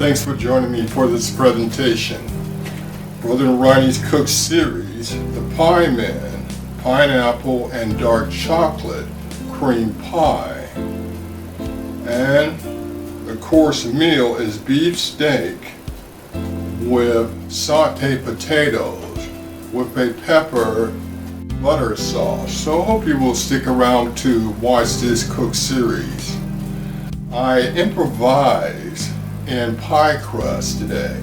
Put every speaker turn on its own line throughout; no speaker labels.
Thanks for joining me for this presentation. Brother Ronnie's Cook Series, the Pie Man, Pineapple and Dark Chocolate Cream Pie. And the course meal is beef steak with sauteed potatoes with a pepper butter sauce. So I hope you will stick around to watch this cook series. I improvise in pie crust today.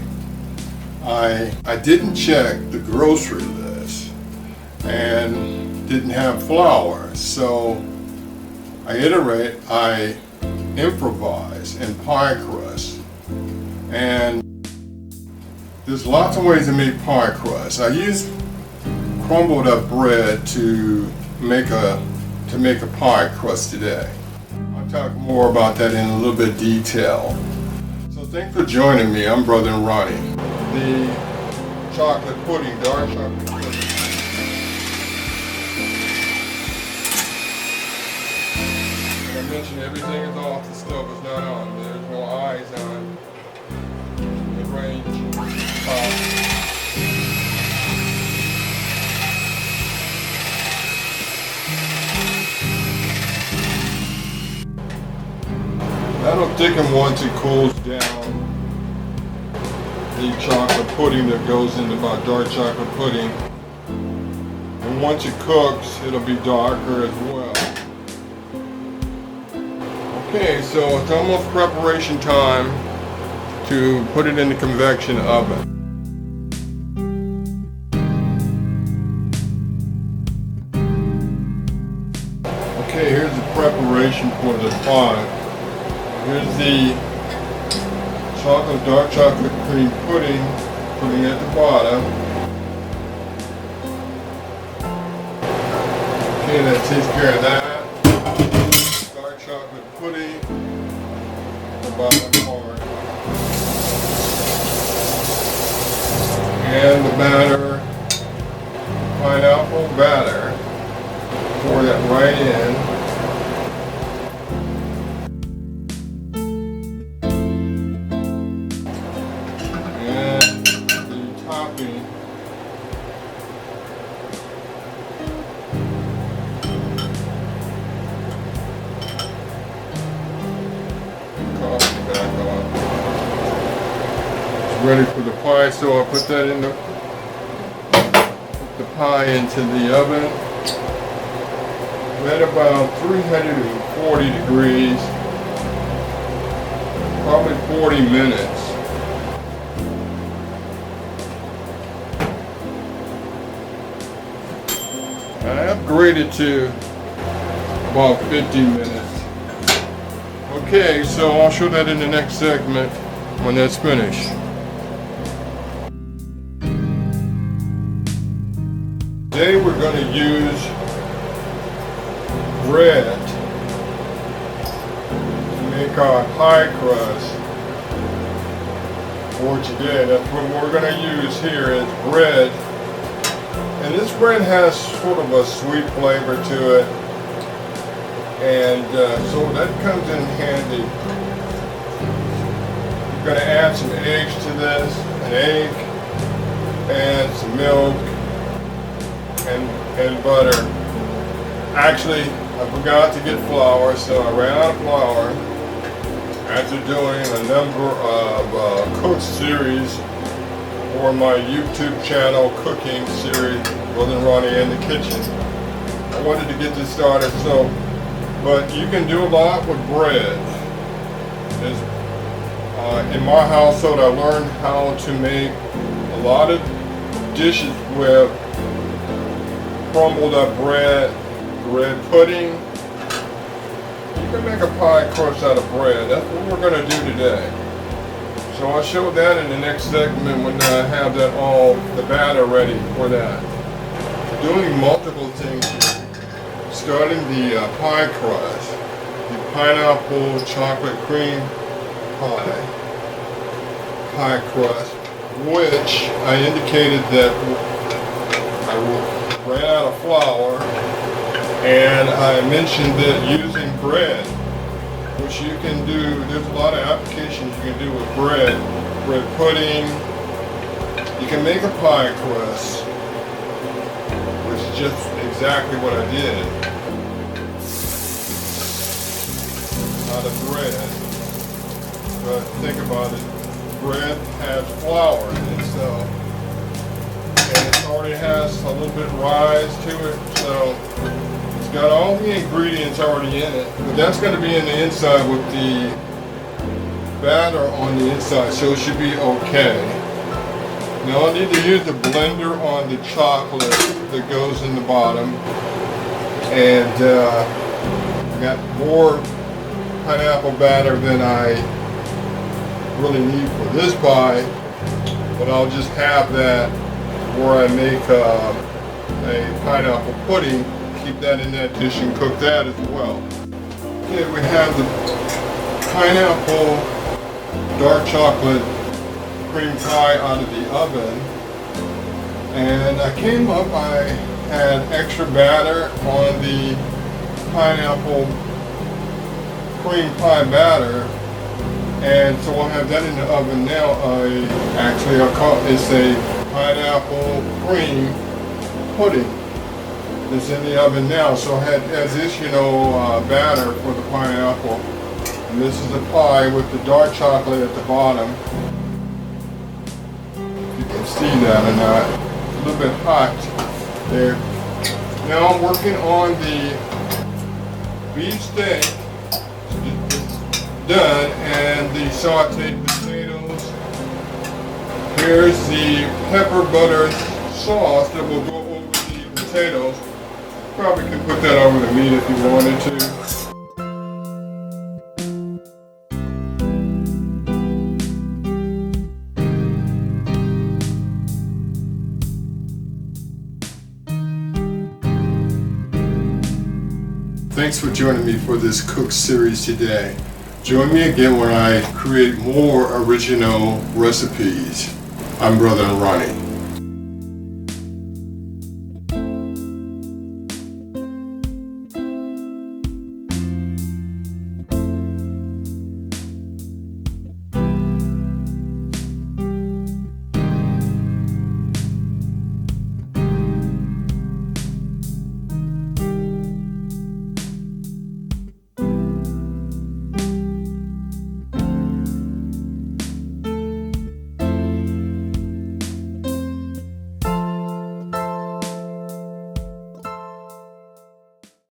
I didn't check the grocery list and didn't have flour, so I improvise in pie crust. And there's lots of ways to make pie crust. I use crumbled up bread to make a pie crust today. I'll talk more about that in a little bit of detail. So thanks for joining me. I'm Brother Ronnie. The chocolate pudding, dark chocolate pudding. Like I mentioned, everything is off, the stove is not on. There's no eyes on the range top. That'll thicken once it cools down. The chocolate pudding that goes into my dark chocolate pudding. And once it cooks, it'll be darker as well. Okay, so it's almost preparation time to put it in the convection oven. Okay, here's the preparation for the pie. Here's the dark chocolate cream pudding, putting it at the bottom. Okay, that takes care of that. Dark chocolate pudding, the bottom part. And the batter, pineapple batter. Pour that right in. Ready for the pie, so I'll put that in the pie into the oven at about 340 degrees, probably 40 minutes. I upgraded to about 50 minutes. Okay, so I'll show that in the next segment when that's finished. Today we're going to use bread to make our pie crust for today. That's what we're going to use here is bread. And this bread has sort of a sweet flavor to it. And so that comes in handy. We're going to add some eggs to this, an egg, and some milk. And butter. Actually, I forgot to get flour, so I ran out of flour after doing a number of cook series for my YouTube channel, cooking series, Brother Ronnie in the Kitchen. I wanted to get this started, but you can do a lot with bread. In my household, I learned how to make a lot of dishes with crumbled up bread pudding. You can make a pie crust out of bread. That's what we're going to do today. So I'll show that in the next segment when I have the batter ready for that. We're doing multiple things here. Starting the pie crust, the pineapple chocolate cream pie crust, which I indicated that I ran out of flour, and I mentioned that using bread which you can do. There's a lot of applications you can do with bread pudding. You can make a pie crust, which is just exactly what I did. Not a bread, but think about it. Bread has flour in it, so, and it already has a little bit of rise to it, so it's got all the ingredients already in it. But that's going to be in the inside with the batter on the inside, so it should be okay. Now I need to use the blender on the chocolate that goes in the bottom, and I got more pineapple batter than I really need for this pie, but I'll just have that where I make a pineapple pudding, keep that in that dish and cook that as well. Okay, we have the pineapple dark chocolate cream pie out of the oven, and I came up, I had extra batter on the pineapple cream pie batter, and so I'll have that in the oven now. I'll call it's a pineapple cream pudding that's in the oven now. So I had as this, batter for the pineapple, and this is the pie with the dark chocolate at the bottom. If you can see that or not, it's a little bit hot there. Now I'm working on the beef steak. Done, and the sauteed potatoes. Here's the pepper butter sauce that will go over the potatoes. Probably could put that over the meat if you wanted to. Thanks for joining me for this cook series today. Join me again when I create more original recipes. I'm Brother Ronnie.